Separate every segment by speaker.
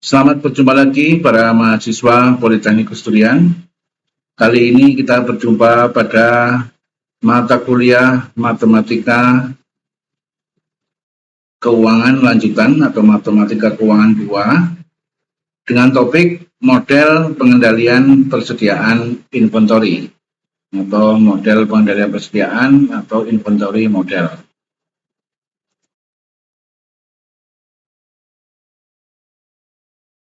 Speaker 1: Selamat berjumpa lagi para mahasiswa Politeknik Kusturian. Kali ini kita berjumpa pada mata kuliah Matematika Keuangan Lanjutan atau Matematika Keuangan 2 dengan topik model pengendalian persediaan inventory atau model pengendalian persediaan atau inventory model.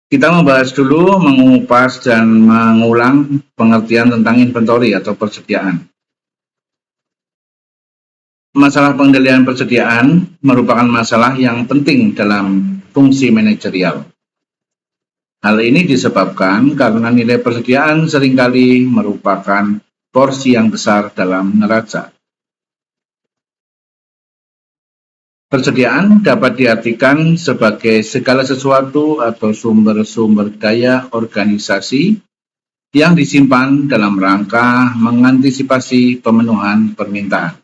Speaker 1: Kita membahas dulu, mengupas dan mengulang pengertian tentang inventory atau persediaan. Masalah pengendalian persediaan merupakan masalah yang penting dalam fungsi manajerial. Hal ini disebabkan karena nilai persediaan seringkali merupakan porsi yang besar dalam neraca. Persediaan dapat diartikan sebagai segala sesuatu atau sumber-sumber daya organisasi yang disimpan dalam rangka mengantisipasi pemenuhan permintaan.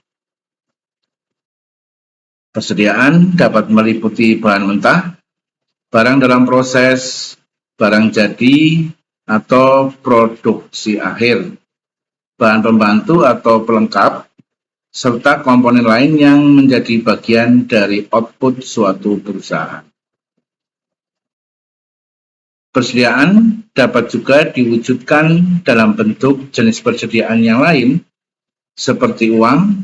Speaker 1: Persediaan dapat meliputi bahan mentah, barang dalam proses, barang jadi, atau produksi akhir, bahan pembantu atau pelengkap, serta komponen lain yang menjadi bagian dari output suatu perusahaan. Persediaan dapat juga diwujudkan dalam bentuk jenis persediaan yang lain, seperti uang,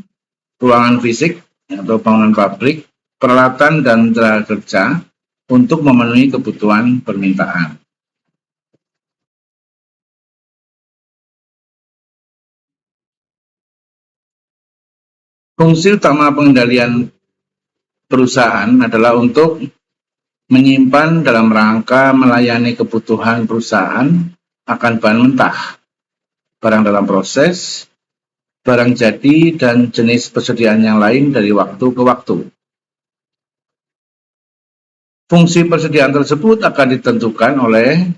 Speaker 1: ruangan fisik atau bangunan pabrik, peralatan dan tenaga kerja untuk memenuhi kebutuhan permintaan. Fungsi utama pengendalian perusahaan adalah untuk menyimpan dalam rangka melayani kebutuhan perusahaan akan bahan mentah, barang dalam proses, barang jadi, dan jenis persediaan yang lain dari waktu ke waktu. Fungsi persediaan tersebut akan ditentukan oleh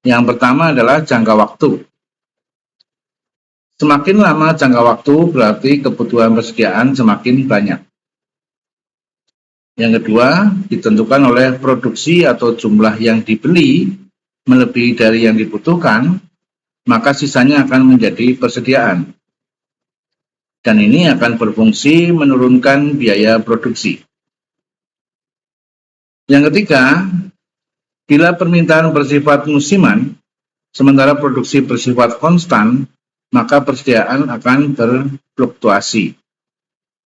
Speaker 1: yang pertama adalah jangka waktu. Semakin lama jangka waktu berarti kebutuhan persediaan semakin banyak. Yang kedua, ditentukan oleh produksi atau jumlah yang dibeli melebihi dari yang dibutuhkan, maka sisanya akan menjadi persediaan. Dan ini akan berfungsi menurunkan biaya produksi. Yang ketiga, bila permintaan bersifat musiman, sementara produksi bersifat konstan, maka persediaan akan berfluktuasi.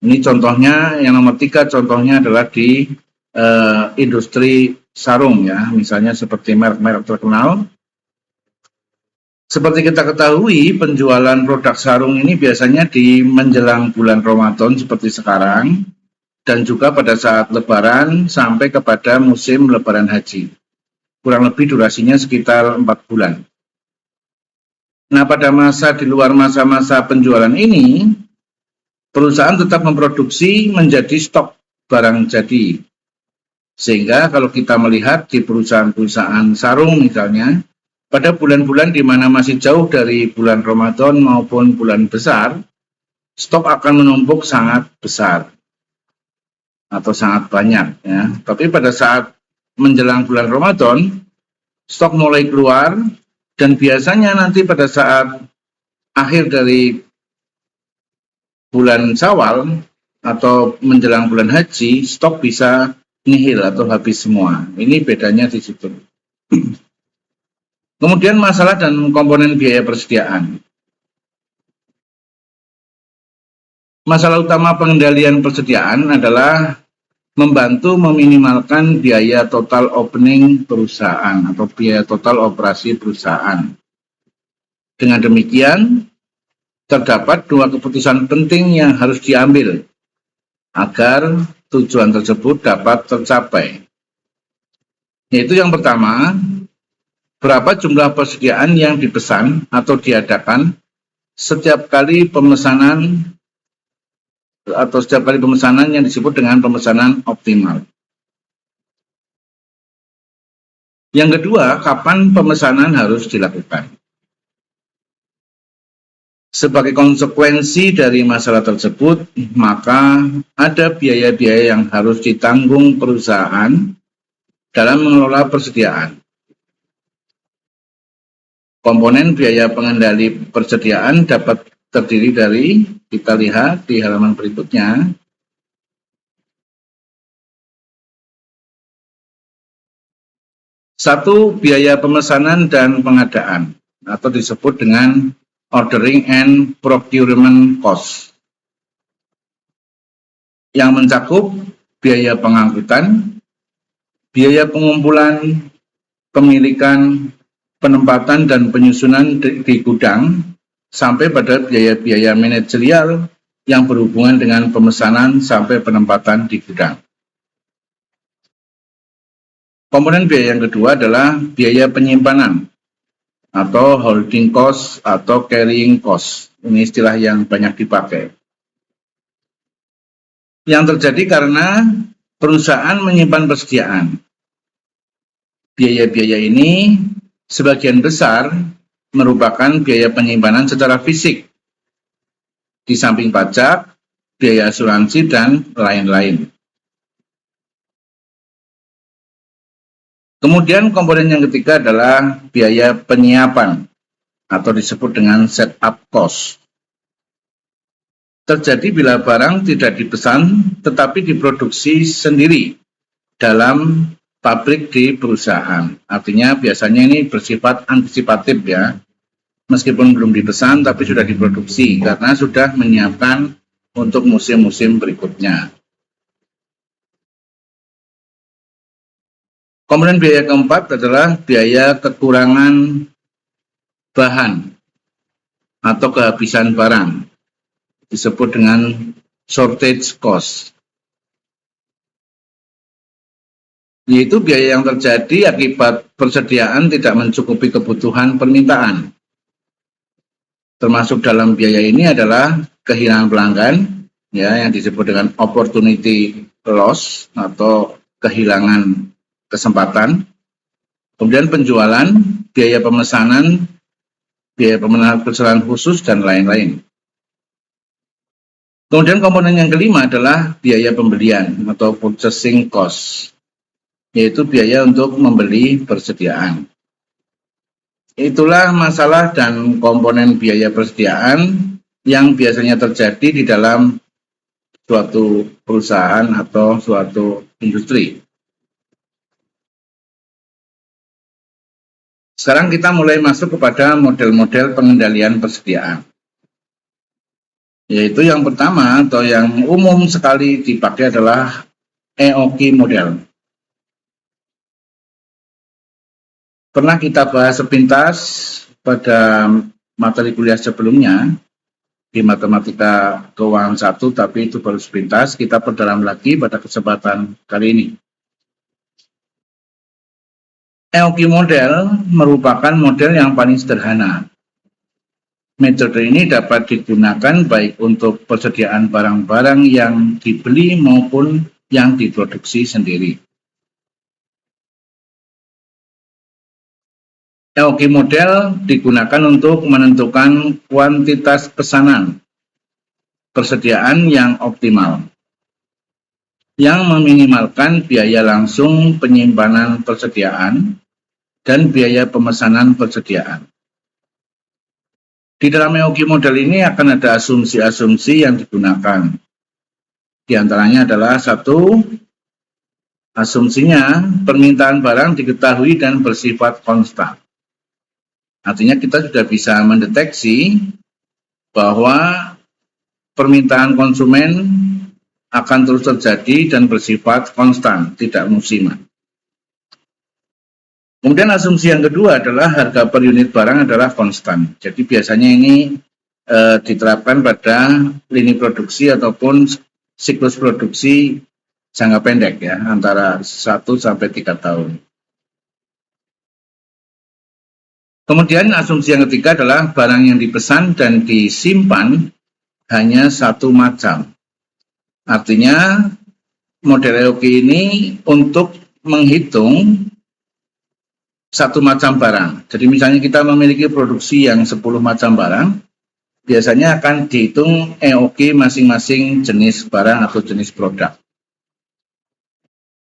Speaker 1: Ini contohnya, yang nomor 3 contohnya adalah di industri sarung ya, misalnya seperti merek-merek terkenal. Seperti kita ketahui, penjualan produk sarung ini biasanya di menjelang bulan Ramadan seperti sekarang, dan juga pada saat Lebaran sampai kepada musim Lebaran Haji. Kurang lebih durasinya sekitar 4 bulan. Nah, pada masa di luar masa-masa penjualan ini, perusahaan tetap memproduksi menjadi stok barang jadi. Sehingga kalau kita melihat di perusahaan-perusahaan sarung misalnya, pada bulan-bulan di mana masih jauh dari bulan Ramadan maupun bulan besar, stok akan menumpuk sangat besar atau sangat banyak. Ya. Tapi pada saat menjelang bulan Ramadan, stok mulai keluar, dan biasanya nanti pada saat akhir dari bulan Syawal atau menjelang bulan Haji, stok bisa nihil atau habis semua. Ini bedanya di situ. Kemudian masalah dan komponen biaya persediaan. Masalah utama pengendalian persediaan adalah membantu meminimalkan biaya total opening perusahaan atau biaya total operasi perusahaan. Dengan demikian, terdapat 2 keputusan penting yang harus diambil agar tujuan tersebut dapat tercapai. Yaitu yang pertama, berapa jumlah persediaan yang dipesan atau diadakan setiap kali pemesanan yang disebut dengan pemesanan optimal. Yang kedua, kapan pemesanan harus dilakukan. Sebagai konsekuensi dari masalah tersebut, maka ada biaya-biaya yang harus ditanggung perusahaan dalam mengelola persediaan. Komponen biaya pengendali persediaan dapat terdiri dari, kita lihat di halaman berikutnya, satu, biaya pemesanan dan pengadaan atau disebut dengan ordering and procurement cost, yang mencakup biaya pengangkutan, biaya pengumpulan, pemilikan, penempatan dan penyusunan di gudang, sampai pada biaya-biaya manajerial yang berhubungan dengan pemesanan sampai penempatan di gudang. Komponen biaya yang kedua adalah biaya penyimpanan atau holding cost atau carrying cost. Ini istilah yang banyak dipakai. Yang terjadi karena perusahaan menyimpan persediaan. Biaya-biaya ini sebagian besar merupakan biaya penyimpanan secara fisik, di samping pajak, biaya asuransi, dan lain-lain. Kemudian komponen yang ketiga adalah biaya penyiapan atau disebut dengan setup cost. Terjadi bila barang tidak dipesan tetapi diproduksi sendiri dalam pabrik di perusahaan. Artinya biasanya ini bersifat antisipatif ya. Meskipun belum dipesan tapi sudah diproduksi karena sudah menyiapkan untuk musim-musim berikutnya. Komponen biaya keempat adalah biaya kekurangan bahan atau kehabisan barang, disebut dengan shortage cost. Yaitu biaya yang terjadi akibat persediaan tidak mencukupi kebutuhan permintaan. Termasuk dalam biaya ini adalah kehilangan pelanggan, ya, yang disebut dengan opportunity loss atau kehilangan kesempatan. Kemudian penjualan, biaya pemesanan khusus, dan lain-lain. Kemudian komponen yang kelima adalah biaya pembelian atau purchasing cost, yaitu biaya untuk membeli persediaan. Itulah masalah dan komponen biaya persediaan yang biasanya terjadi di dalam suatu perusahaan atau suatu industri. Sekarang kita mulai masuk kepada model-model pengendalian persediaan. Yaitu yang pertama atau yang umum sekali dipakai adalah EOQ model. Pernah kita bahas sepintas pada materi kuliah sebelumnya di Matematika Keuangan 1, tapi itu baru sepintas. Kita perdalam lagi pada kesempatan kali ini. EOQ model merupakan model yang paling sederhana. Metode ini dapat digunakan baik untuk persediaan barang-barang yang dibeli maupun yang diproduksi sendiri. EOQ model digunakan untuk menentukan kuantitas pesanan persediaan yang optimal, yang meminimalkan biaya langsung penyimpanan persediaan dan biaya pemesanan persediaan. Di dalam EOQ model ini akan ada asumsi-asumsi yang digunakan. Di antaranya adalah satu, asumsinya permintaan barang diketahui dan bersifat konstan. Artinya kita sudah bisa mendeteksi bahwa permintaan konsumen akan terus terjadi dan bersifat konstan, tidak musiman. Kemudian asumsi yang kedua adalah harga per unit barang adalah konstan. Jadi biasanya ini diterapkan pada lini produksi ataupun siklus produksi jangka pendek ya, antara 1 sampai 3 tahun. Kemudian asumsi yang ketiga adalah barang yang dipesan dan disimpan hanya satu macam. Artinya model EOQ ini untuk menghitung satu macam barang. Jadi misalnya kita memiliki produksi yang 10 macam barang, biasanya akan dihitung EOQ masing-masing jenis barang atau jenis produk.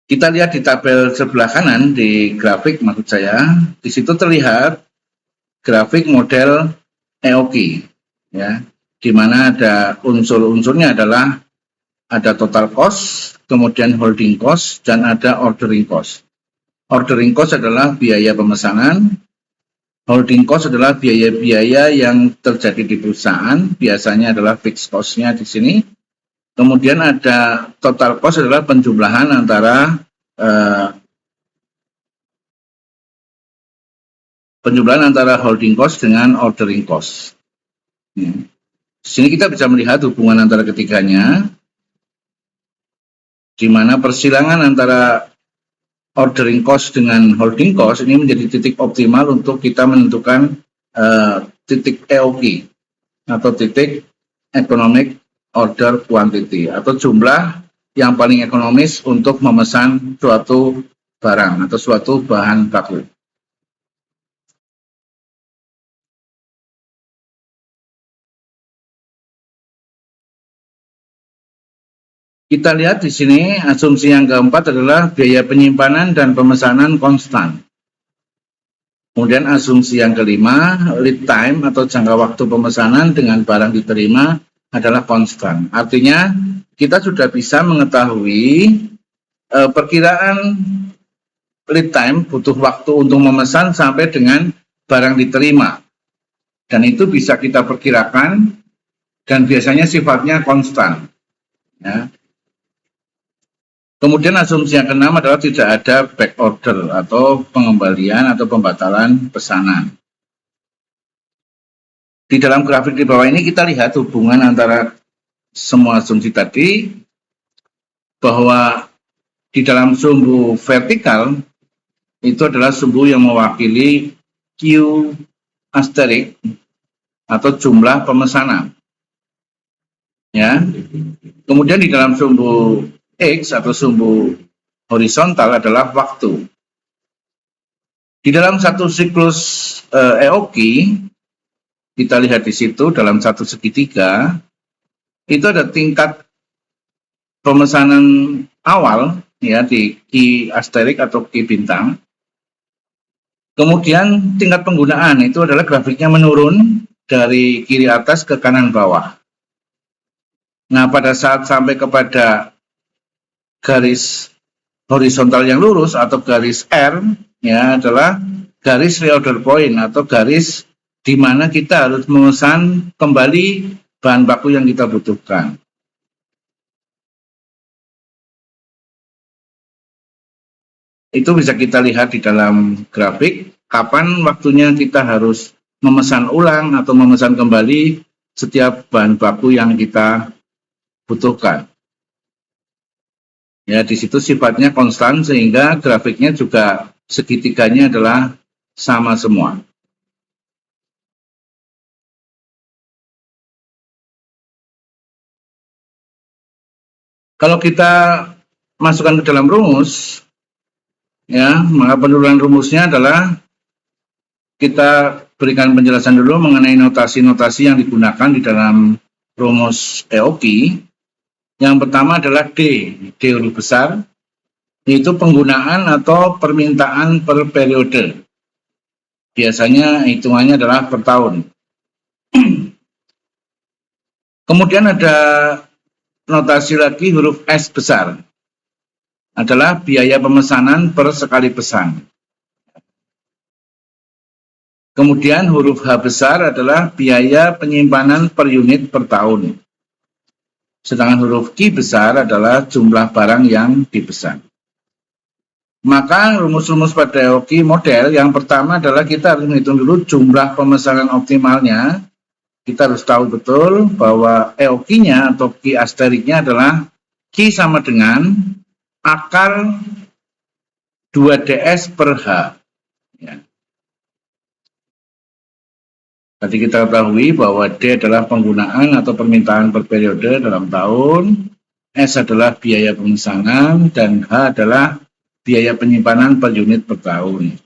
Speaker 1: Kita lihat di tabel sebelah kanan di grafik maksud saya, di situ terlihat grafik model EOQ, ya, di mana ada unsur-unsurnya adalah ada total cost, kemudian holding cost, dan ada ordering cost. Ordering cost adalah biaya pemesanan, holding cost adalah biaya-biaya yang terjadi di perusahaan, biasanya adalah fixed cost-nya di sini. Kemudian ada total cost adalah penjumlahan antara holding cost dengan ordering cost. Ya. Di sini kita bisa melihat hubungan antara ketiganya, di mana persilangan antara ordering cost dengan holding cost ini menjadi titik optimal untuk kita menentukan titik EOQ atau titik economic order quantity atau jumlah yang paling ekonomis untuk memesan suatu barang atau suatu bahan baku. Kita lihat di sini asumsi yang keempat adalah biaya penyimpanan dan pemesanan konstan. Kemudian asumsi yang kelima, lead time atau jangka waktu pemesanan dengan barang diterima adalah konstan. Artinya kita sudah bisa mengetahui perkiraan lead time, butuh waktu untuk memesan sampai dengan barang diterima. Dan itu bisa kita perkirakan dan biasanya sifatnya konstan. Ya. Kemudian asumsi yang keenam adalah tidak ada back order atau pengembalian atau pembatalan pesanan. Di dalam grafik di bawah ini kita lihat hubungan antara semua asumsi tadi, bahwa di dalam sumbu vertikal itu adalah sumbu yang mewakili Q asterik atau jumlah pemesanan. Ya. Kemudian di dalam sumbu X atau sumbu horizontal adalah waktu. Di dalam satu siklus EOQ, kita lihat di situ dalam satu segitiga, itu ada tingkat pemesanan awal ya di Q asterik atau Q bintang. Kemudian tingkat penggunaan itu adalah grafiknya menurun dari kiri atas ke kanan bawah. Nah, pada saat sampai kepada garis horizontal yang lurus atau garis R ya adalah garis reorder point atau garis di mana kita harus memesan kembali bahan baku yang kita butuhkan. Itu bisa kita lihat di dalam grafik kapan waktunya kita harus memesan ulang atau memesan kembali setiap bahan baku yang kita butuhkan. Ya, di situ sifatnya konstan sehingga grafiknya juga segitiganya adalah sama semua. Kalau kita masukkan ke dalam rumus, ya, maka penurunan rumusnya adalah kita berikan penjelasan dulu mengenai notasi-notasi yang digunakan di dalam rumus EOQ. Yang pertama adalah D huruf besar, yaitu penggunaan atau permintaan per periode. Biasanya hitungannya adalah per tahun. Kemudian ada notasi lagi huruf S besar, adalah biaya pemesanan per sekali pesan. Kemudian huruf H besar adalah biaya penyimpanan per unit per tahun. Sedangkan huruf Q besar adalah jumlah barang yang dipesan. Maka rumus-rumus pada EOQ model yang pertama adalah kita harus menghitung dulu jumlah pemesanan optimalnya. Kita harus tahu betul bahwa EOQ-nya atau Q asteriknya adalah Q sama dengan akar 2DS per H. Ya. Tadi kita ketahui bahwa D adalah penggunaan atau permintaan per periode dalam tahun, S adalah biaya pemesanan, dan H adalah biaya penyimpanan per unit per tahun.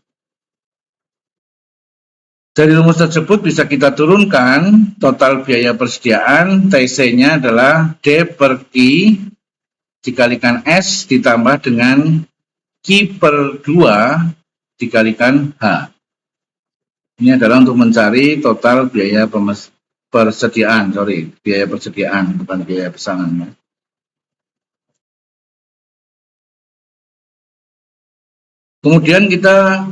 Speaker 1: Dari rumus tersebut bisa kita turunkan total biaya persediaan, TC-nya adalah D per Q dikalikan S ditambah dengan Q per 2 dikalikan H. Ini adalah untuk mencari total biaya persediaan, biaya persediaan, bukan biaya pesanan. Kemudian kita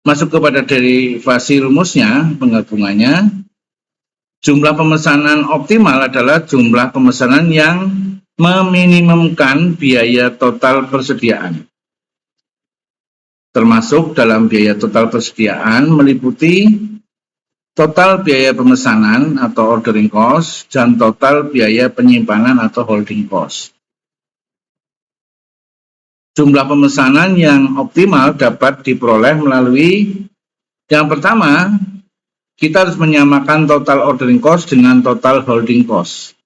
Speaker 1: masuk kepada derivasi rumusnya, penggabungannya. Jumlah pemesanan optimal adalah jumlah pemesanan yang meminimumkan biaya total persediaan. Termasuk dalam biaya total persediaan meliputi total biaya pemesanan atau ordering cost dan total biaya penyimpanan atau holding cost. Jumlah pemesanan yang optimal dapat diperoleh melalui yang pertama, kita harus menyamakan total ordering cost dengan total holding cost.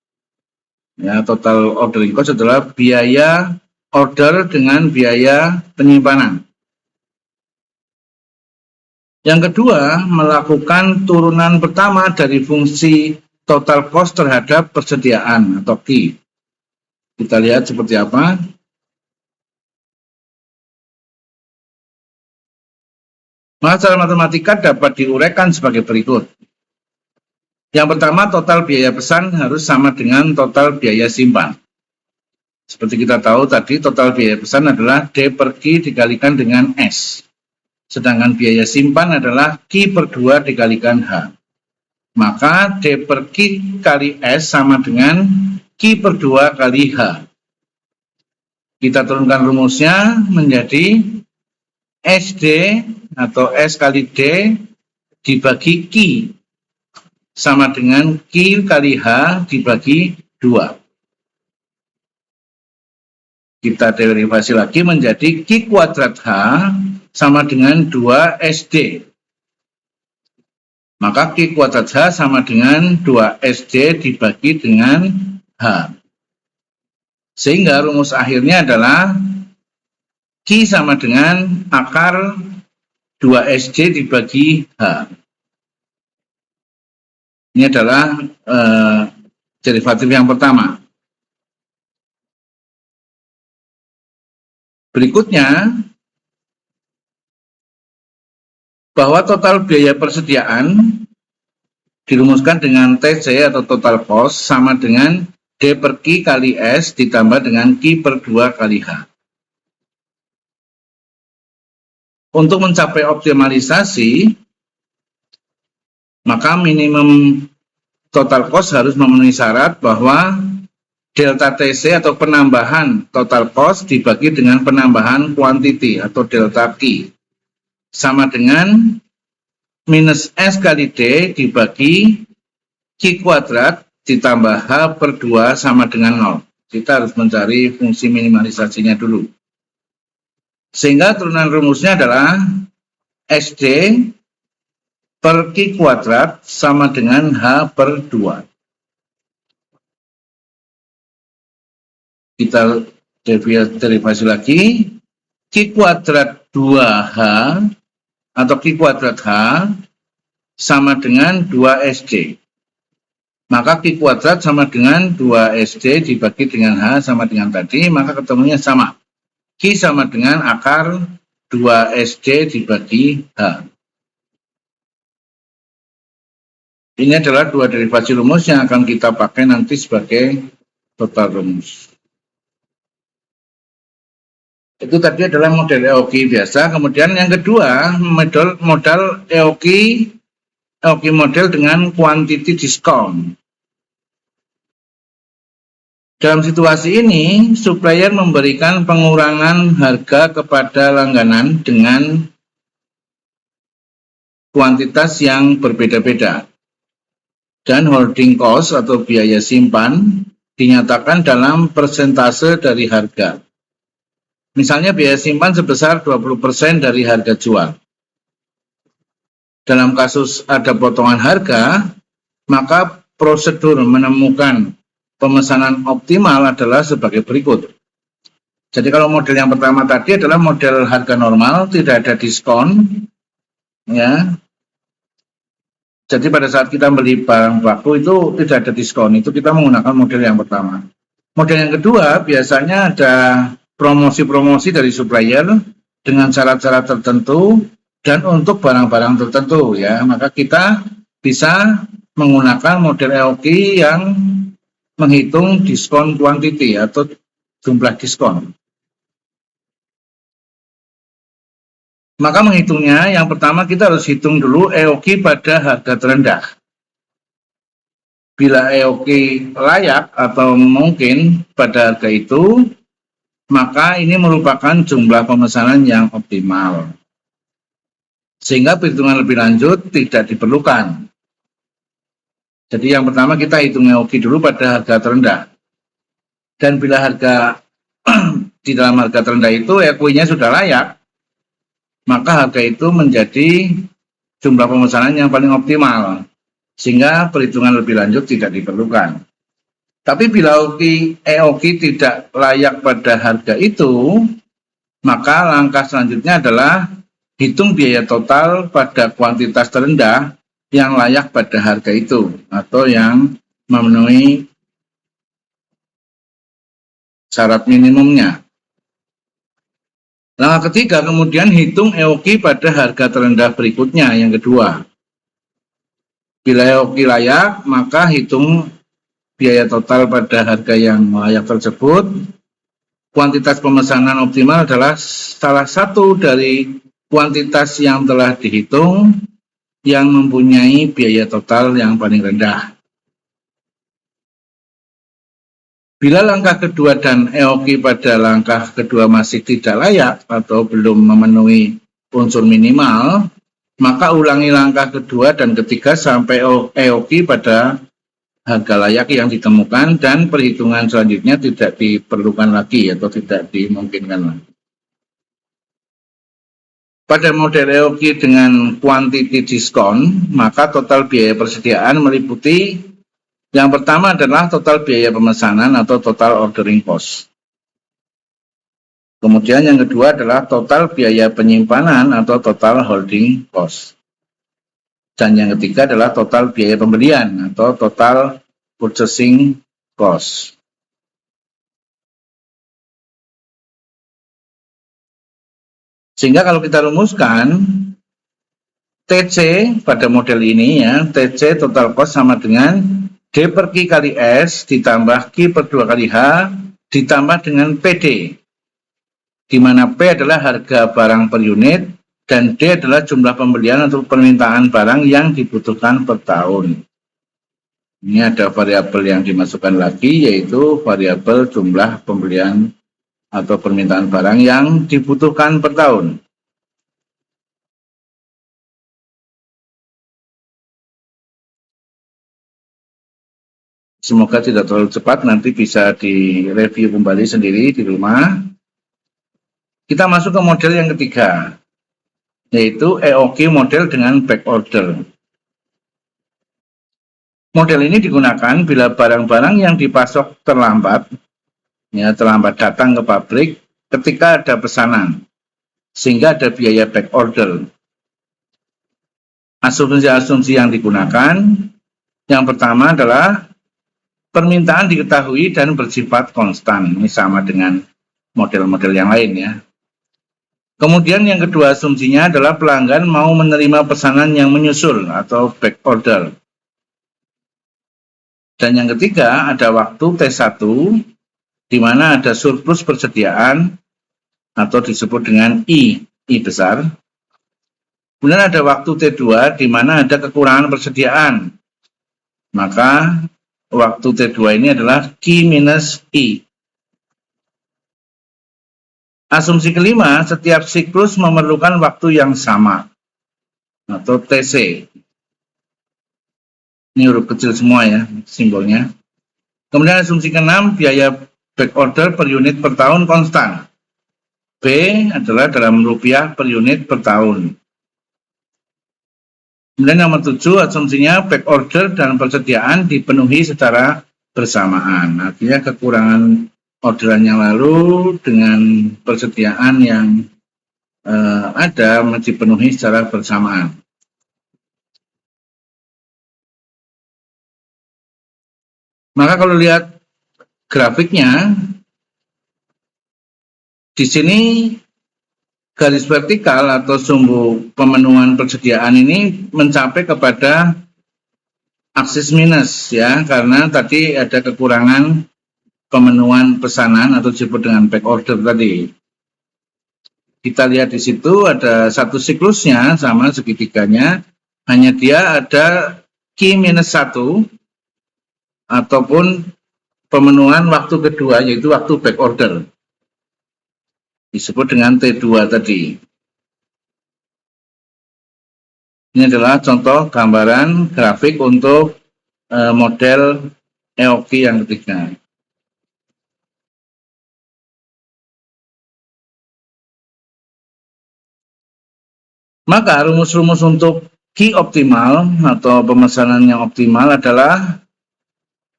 Speaker 1: Ya, total ordering cost adalah biaya order dengan biaya penyimpanan. Yang kedua, melakukan turunan pertama dari fungsi total cost terhadap persediaan atau Q. Kita lihat seperti apa. Masalah matematika dapat diuraikan sebagai berikut. Yang pertama, total biaya pesan harus sama dengan total biaya simpan. Seperti kita tahu tadi, total biaya pesan adalah D per Q dikalikan dengan S. Sedangkan biaya simpan adalah Q per 2 dikalikan H. Maka D per Q kali S sama dengan Q per 2 kali H. Kita turunkan rumusnya menjadi SD atau S kali D dibagi Q sama dengan Q kali H dibagi 2. Kita derivasi lagi menjadi Q kuadrat H sama dengan 2 SD. Maka Q kuadrat H sama dengan 2 SD dibagi dengan H. Sehingga rumus akhirnya adalah Q sama dengan akar 2SD dibagi H. Ini adalah derivatif yang pertama. Berikutnya, bahwa total biaya persediaan dirumuskan dengan TC atau total cost sama dengan D per Q kali S ditambah dengan Q per 2 kali H. Untuk mencapai optimalisasi, maka minimum total cost harus memenuhi syarat bahwa delta TC atau penambahan total cost dibagi dengan penambahan quantity atau delta Q sama dengan minus S kali D dibagi Q kuadrat ditambah H per 2 sama dengan 0. Kita harus mencari fungsi minimalisasinya dulu. Sehingga turunan rumusnya adalah SD per Q kuadrat sama dengan H per 2. Kita derivasi lagi. Q kuadrat 2H atau Q kuadrat H sama dengan 2 SD. Maka Q kuadrat sama dengan 2 SD dibagi dengan H sama dengan tadi, maka ketemunya sama. Q sama dengan akar 2 SD dibagi H. Ini adalah dua derivasi rumus yang akan kita pakai nanti sebagai total rumus. Itu tadi adalah model EOQ biasa. Kemudian yang kedua, model EOQ model dengan quantity discount. Dalam situasi ini, supplier memberikan pengurangan harga kepada langganan dengan kuantitas yang berbeda-beda. Dan holding cost atau biaya simpan dinyatakan dalam persentase dari harga. Misalnya biaya simpan sebesar 20% dari harga jual. Dalam kasus ada potongan harga, maka prosedur menemukan pemesanan optimal adalah sebagai berikut. Jadi kalau model yang pertama tadi adalah model harga normal, tidak ada diskon, ya. Jadi pada saat kita beli barang baku itu tidak ada diskon, itu kita menggunakan model yang pertama. Model yang kedua biasanya ada promosi-promosi dari supplier dengan syarat-syarat tertentu dan untuk barang-barang tertentu ya, maka kita bisa menggunakan model EOQ yang menghitung diskon quantity atau jumlah diskon. Maka menghitungnya, yang pertama kita harus hitung dulu EOQ pada harga terendah. Bila EOQ layak atau mungkin pada harga itu, maka ini merupakan jumlah pemesanan yang optimal. Sehingga perhitungan lebih lanjut tidak diperlukan. Jadi yang pertama kita hitung EOQ dulu pada harga terendah. Dan bila harga di dalam harga terendah itu EOQ-nya sudah layak, maka harga itu menjadi jumlah pemesanan yang paling optimal, sehingga perhitungan lebih lanjut tidak diperlukan. Tapi bila EOQ tidak layak pada harga itu, maka langkah selanjutnya adalah hitung biaya total pada kuantitas terendah yang layak pada harga itu, atau yang memenuhi syarat minimumnya. Langkah ketiga, kemudian hitung EOQ pada harga terendah berikutnya, yang kedua. Bila EOQ layak, maka hitung biaya total pada harga yang layak tersebut. Kuantitas pemesanan optimal adalah salah satu dari kuantitas yang telah dihitung yang mempunyai biaya total yang paling rendah. Bila langkah kedua dan EOQ pada langkah kedua masih tidak layak atau belum memenuhi unsur minimal, maka ulangi langkah kedua dan ketiga sampai EOQ pada harga layak yang ditemukan dan perhitungan selanjutnya tidak diperlukan lagi atau tidak dimungkinkan lagi. Pada model EOQ dengan quantity diskon, maka total biaya persediaan meliputi yang pertama adalah total biaya pemesanan atau total ordering cost. Kemudian yang kedua adalah total biaya penyimpanan atau total holding cost. Dan yang ketiga adalah total biaya pembelian atau total purchasing cost. Sehingga kalau kita rumuskan, TC pada model ini ya, TC total cost sama dengan D per Q kali S ditambah Q per 2 kali H ditambah dengan PD, di mana P adalah harga barang per unit dan D adalah jumlah pembelian atau permintaan barang yang dibutuhkan per tahun. Ini ada variabel yang dimasukkan lagi, yaitu variabel jumlah pembelian atau permintaan barang yang dibutuhkan per tahun. Semoga tidak terlalu cepat, nanti bisa direview kembali sendiri di rumah. Kita masuk ke model yang ketiga, yaitu EOQ model dengan back order. Model ini digunakan bila barang-barang yang dipasok terlambat datang ke pabrik ketika ada pesanan, sehingga ada biaya back order. Asumsi-asumsi yang digunakan, yang pertama adalah permintaan diketahui dan bersifat konstan. Ini sama dengan model-model yang lain ya. Kemudian yang kedua asumsinya adalah pelanggan mau menerima pesanan yang menyusul atau back order. Dan yang ketiga ada waktu T1 di mana ada surplus persediaan atau disebut dengan I besar. Kemudian ada waktu T2 di mana ada kekurangan persediaan. Maka waktu T2 ini adalah Q minus I. Asumsi kelima, setiap siklus memerlukan waktu yang sama atau TC. Ini huruf kecil semua ya simbolnya. Kemudian asumsi keenam, biaya back order per unit per tahun konstan. B adalah dalam rupiah per unit per tahun. Kemudian nomor 7, asumsinya back order dan persediaan dipenuhi secara bersamaan. Artinya kekurangan orderan yang lalu dengan persediaan yang ada dipenuhi secara bersamaan. Maka kalau lihat grafiknya, di sini garis vertikal atau sumbu pemenuhan persediaan ini mencapai kepada aksis minus ya, karena tadi ada kekurangan pemenuhan pesanan atau disebut dengan back order tadi. Kita lihat di situ ada satu siklusnya sama segitiganya, hanya dia ada Q-1 ataupun pemenuhan waktu kedua yaitu waktu back order. Disebut dengan T2 tadi. Ini adalah contoh gambaran grafik untuk model EOQ yang ketiga. Maka rumus-rumus untuk Q optimal atau pemesanan yang optimal adalah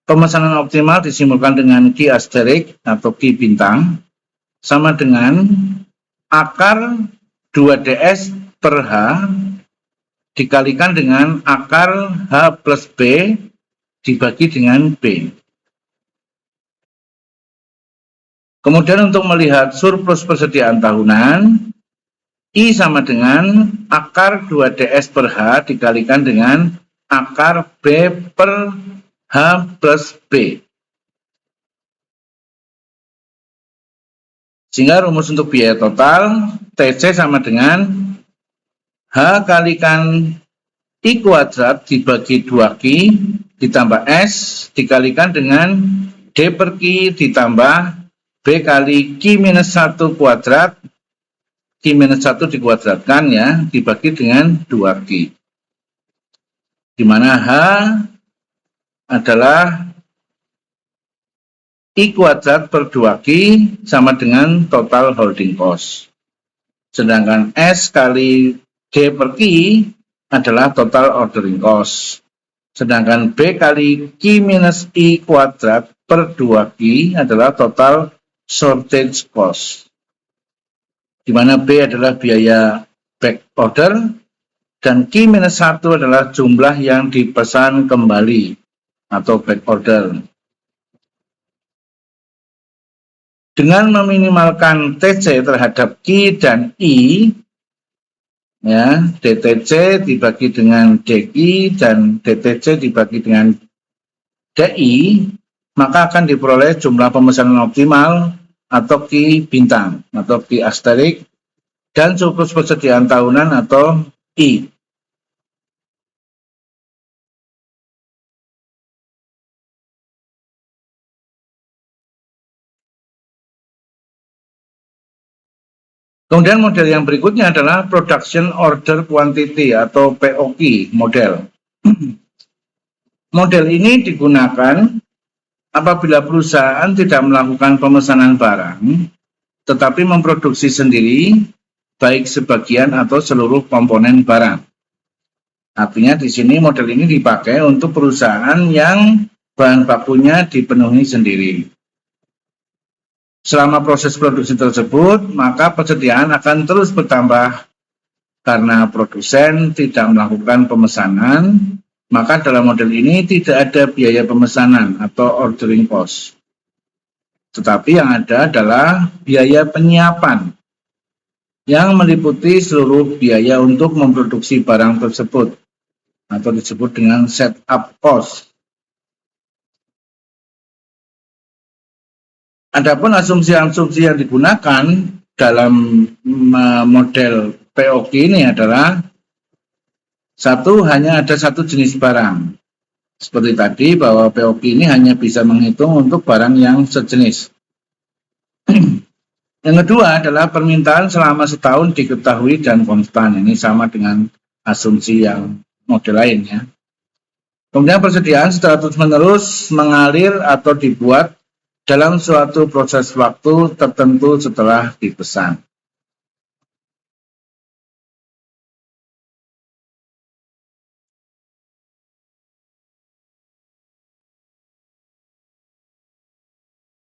Speaker 1: pemesanan optimal disimpulkan dengan Q asterik atau Q bintang sama dengan akar 2DS per H dikalikan dengan akar H plus B dibagi dengan B. Kemudian untuk melihat surplus persediaan tahunan, I sama dengan akar 2DS per H dikalikan dengan akar B per H plus B. Sehingga rumus untuk biaya total TC sama dengan H kalikan I kuadrat dibagi 2Q ditambah S dikalikan dengan D per Q ditambah B kali Q-1 kuadrat, Q-1 dikuadratkan ya, dibagi dengan 2Q. Di mana H adalah I kuadrat per 2Q sama dengan total holding cost. Sedangkan S kali D per Q adalah total ordering cost. Sedangkan B kali Q minus I kuadrat per 2Q adalah total shortage cost. Di mana B adalah biaya back order dan Q minus 1 adalah jumlah yang dipesan kembali atau back order. Dengan meminimalkan TC terhadap Q dan I, ya, DTC dibagi dengan DI dan DTC dibagi dengan DI, maka akan diperoleh jumlah pemesanan optimal atau Q bintang atau Q asterik dan surplus persediaan tahunan atau I. Kemudian model yang berikutnya adalah Production Order Quantity atau POQ model. Model ini digunakan apabila perusahaan tidak melakukan pemesanan barang, tetapi memproduksi sendiri, baik sebagian atau seluruh komponen barang. Artinya di sini model ini dipakai untuk perusahaan yang bahan bakunya dipenuhi sendiri. Selama proses produksi tersebut, maka persediaan akan terus bertambah karena produsen tidak melakukan pemesanan, maka dalam model ini tidak ada biaya pemesanan atau ordering cost. Tetapi yang ada adalah biaya penyiapan yang meliputi seluruh biaya untuk memproduksi barang tersebut atau disebut dengan setup cost. Adapun asumsi-asumsi yang digunakan dalam model POQ ini adalah hanya ada satu jenis barang. Seperti tadi bahwa POQ ini hanya bisa menghitung untuk barang yang sejenis. Yang kedua adalah permintaan selama setahun diketahui dan konstan. Ini sama dengan asumsi yang model lainnya. Kemudian persediaan secara terus-menerus mengalir atau dibuat dalam suatu proses waktu tertentu setelah dipesan.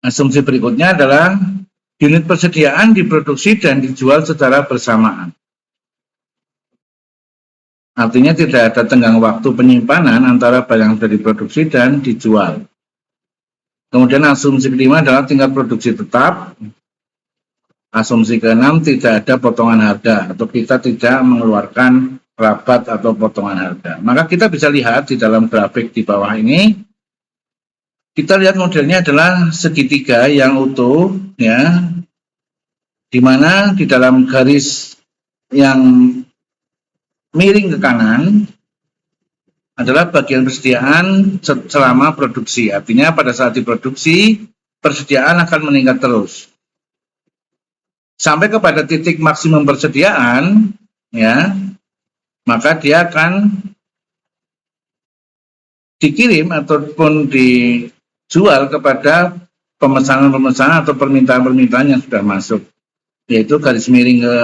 Speaker 1: Asumsi berikutnya adalah unit persediaan diproduksi dan dijual secara bersamaan. Artinya tidak ada tenggang waktu penyimpanan antara barang yang sudah diproduksi dan dijual. Kemudian asumsi kelima adalah tingkat produksi tetap. Asumsi ke-6, tidak ada potongan harga atau kita tidak mengeluarkan rabat atau potongan harga. Maka kita bisa lihat di dalam grafik di bawah ini, kita lihat modelnya adalah segitiga yang utuh, ya, di mana di dalam garis yang miring ke kanan adalah bagian persediaan selama produksi. Artinya pada saat diproduksi, persediaan akan meningkat terus sampai kepada titik maksimum persediaan, ya, maka dia akan dikirim ataupun dijual kepada pemesanan-pemesanan atau permintaan-permintaan yang sudah masuk, yaitu garis miring ke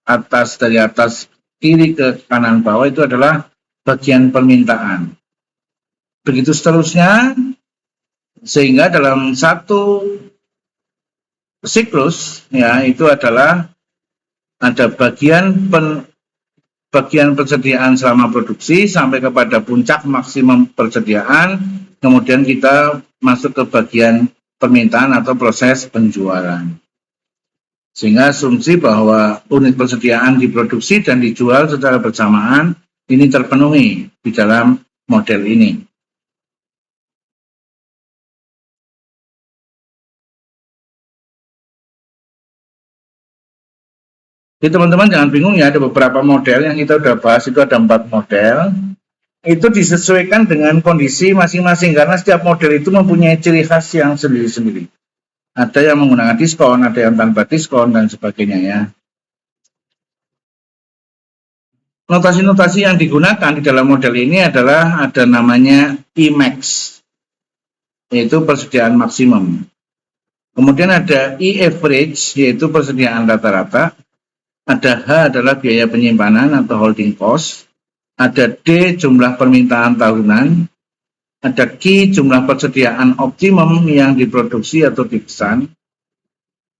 Speaker 1: atas, dari atas kiri ke kanan bawah itu adalah bagian permintaan. Begitu seterusnya, sehingga dalam satu siklus, ya, itu adalah ada bagian persediaan selama produksi sampai kepada puncak maksimum persediaan, kemudian kita masuk ke bagian permintaan atau proses penjualan. Sehingga asumsi bahwa unit persediaan diproduksi dan dijual secara bersamaan ini terpenuhi di dalam model ini. Jadi teman-teman jangan bingung ya, ada beberapa model yang kita sudah bahas, itu ada 4 model. Itu disesuaikan dengan kondisi masing-masing karena setiap model itu mempunyai ciri khas yang sendiri-sendiri. Ada yang menggunakan diskon, ada yang tanpa diskon, dan sebagainya ya. Notasi-notasi yang digunakan di dalam model ini adalah ada namanya Emax, yaitu persediaan maksimum. Kemudian ada E-average, yaitu persediaan rata-rata. Ada H adalah biaya penyimpanan atau holding cost. Ada D jumlah permintaan tahunan. Ada Q jumlah persediaan optimum yang diproduksi atau dipesan.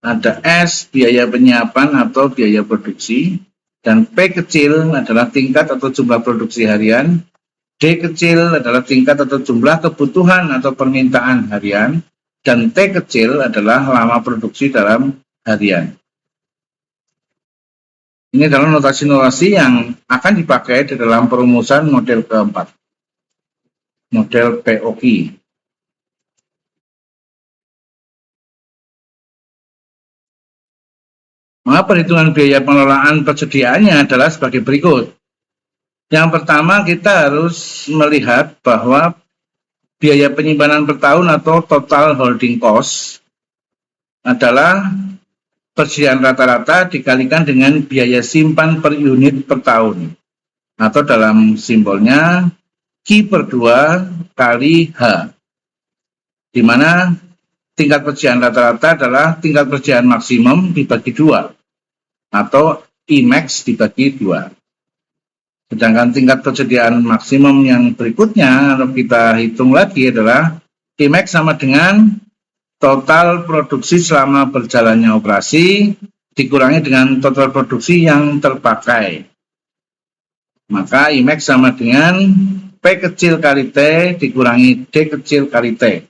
Speaker 1: Ada S biaya penyiapan atau biaya produksi. Dan P kecil adalah tingkat atau jumlah produksi harian. D kecil adalah tingkat atau jumlah kebutuhan atau permintaan harian. Dan T kecil adalah lama produksi dalam harian. Ini adalah notasi-notasi yang akan dipakai di dalam perumusan model keempat, model POQ. Maka perhitungan biaya pengelolaan persediaannya adalah sebagai berikut. Yang pertama, kita harus melihat bahwa biaya penyimpanan per tahun atau total holding cost adalah persediaan rata-rata dikalikan dengan biaya simpan per unit per tahun. Atau dalam simbolnya Q per 2 kali H. Di mana tingkat persediaan rata-rata adalah tingkat persediaan maksimum dibagi 2. Atau Emax dibagi 2. Sedangkan tingkat persediaan maksimum yang berikutnya, kalau kita hitung lagi adalah Emax sama dengan total produksi selama berjalannya operasi dikurangi dengan total produksi yang terpakai. Maka Emax sama dengan P kecil kali T dikurangi D kecil kali T.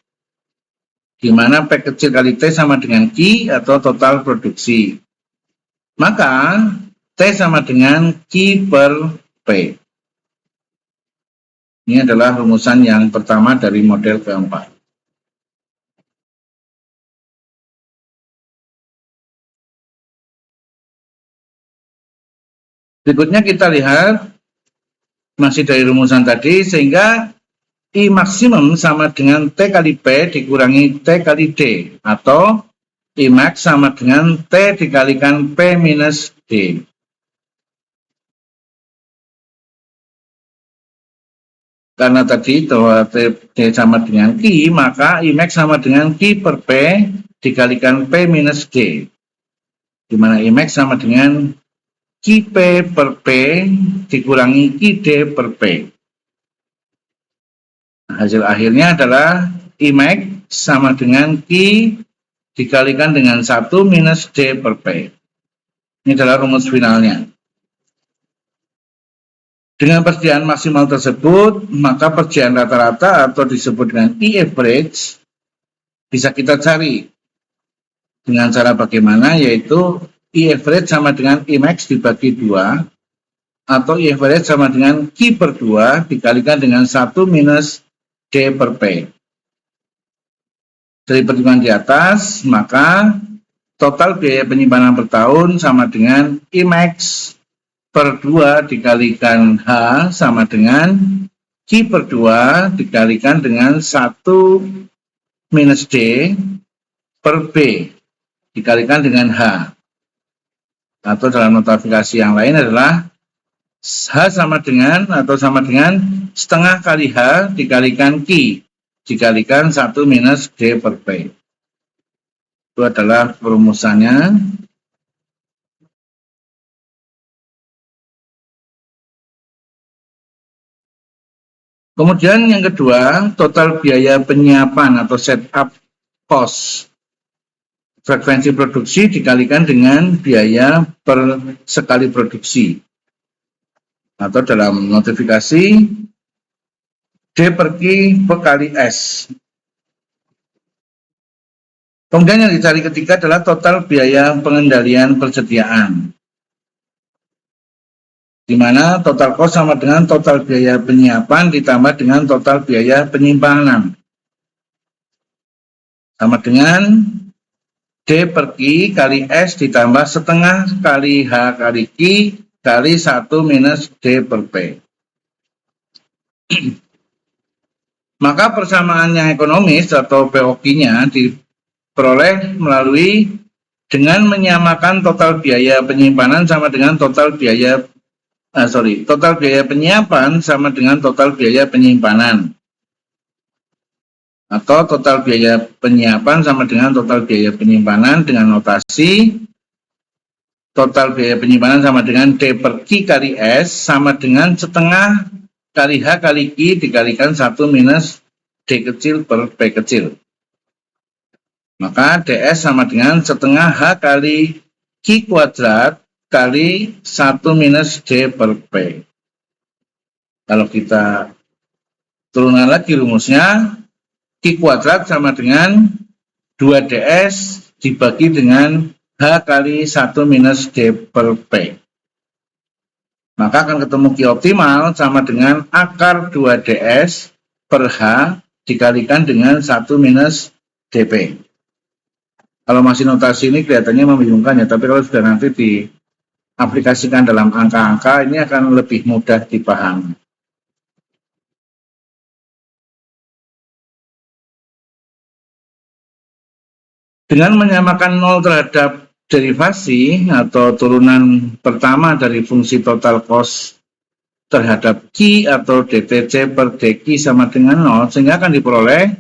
Speaker 1: Di mana P kecil kali T sama dengan Q atau total produksi. Maka T sama dengan Q per P. Ini adalah rumusan yang pertama dari model keempat. Berikutnya kita lihat masih dari rumusan tadi, sehingga I maksimum sama dengan T kali P dikurangi T kali D, atau I max sama dengan T dikalikan P minus D. Karena tadi bahwa T sama dengan Q, maka I max sama dengan Q per P dikalikan P minus D. Di mana I max sama dengan QP per P dikurangi QD per P. Hasil akhirnya adalah Imax sama dengan Q dikalikan dengan 1 minus D per P. Ini adalah rumus finalnya. Dengan persediaan maksimal tersebut, maka persediaan rata-rata atau disebut dengan E-average bisa kita cari. dengan cara bagaimana, yaitu I average sama dengan I max dibagi 2, atau I average sama dengan Q per 2 dikalikan dengan 1 minus D per P. Dari perhitungan di atas, maka total biaya penyimpanan per tahun sama dengan I max per 2 dikalikan H sama dengan Q per 2 dikalikan dengan 1 minus D per B dikalikan dengan H. Atau dalam notifikasi yang lain adalah H sama dengan setengah kali H dikalikan Q dikalikan 1 minus D per P. Itu adalah perumusannya. Kemudian yang kedua, total biaya penyiapan atau setup cost frekuensi produksi dikalikan dengan biaya per sekali produksi. Atau dalam notifikasi D per Q per kali S. Kemudian yang dicari ketiga adalah total biaya pengendalian persediaan, di mana total cost sama dengan total biaya penyiapan ditambah dengan total biaya penyimpanan, sama dengan D per Q kali S ditambah setengah kali H kali Q kali 1 minus D per P. Maka persamaan yang ekonomis atau POQ-nya diperoleh melalui dengan menyamakan total biaya penyimpanan sama dengan total biaya penyiapan sama dengan total biaya penyimpanan. Atau total biaya penyiapan sama dengan total biaya penyimpanan dengan notasi total biaya penyimpanan sama dengan D per Q kali S sama dengan setengah kali H kali Q dikalikan 1 minus D kecil per P kecil. Maka DS sama dengan setengah H kali Q kuadrat kali 1 minus D per P. Kalau kita turunkan lagi rumusnya, Q kuadrat sama dengan 2DS dibagi dengan H kali 1 minus D per P. Maka akan ketemu Q optimal sama dengan akar 2DS per H dikalikan dengan 1 minus DP. Kalau masih notasi ini kelihatannya membingungkan ya, tapi kalau sudah nanti diaplikasikan dalam angka-angka ini akan lebih mudah dipahami. Dengan menyamakan 0 terhadap derivasi atau turunan pertama dari fungsi total cost terhadap Q atau DTC per DQ sama dengan 0, sehingga akan diperoleh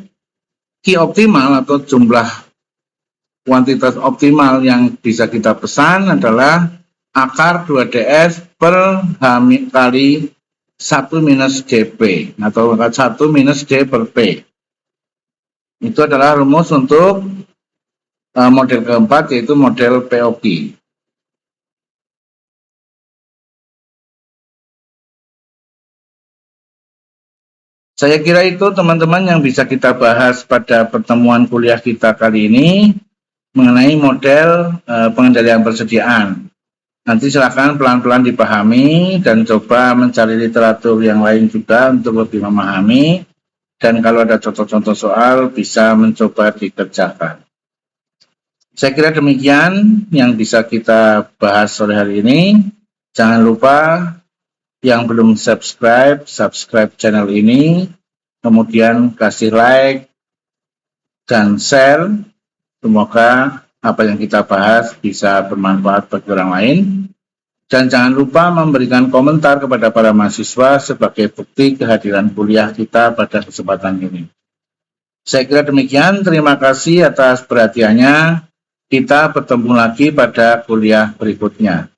Speaker 1: Q optimal atau jumlah kuantitas optimal yang bisa kita pesan adalah akar 2DS per H kali 1 minus DP atau 1 minus D per P. Itu adalah rumus untuk model keempat, yaitu model POQ. Saya kira itu teman-teman yang bisa kita bahas pada pertemuan kuliah kita kali ini mengenai model pengendalian persediaan. Nanti silakan pelan-pelan dipahami dan coba mencari literatur yang lain juga untuk lebih memahami. Dan kalau ada contoh-contoh soal bisa mencoba dikerjakan. Saya kira demikian yang bisa kita bahas sore hari ini. Jangan lupa yang belum subscribe channel ini, kemudian kasih like dan share. Semoga apa yang kita bahas bisa bermanfaat bagi orang lain. Dan jangan lupa memberikan komentar kepada para mahasiswa sebagai bukti kehadiran kuliah kita pada kesempatan ini. Saya kira demikian, terima kasih atas perhatiannya. Kita bertemu lagi pada kuliah berikutnya.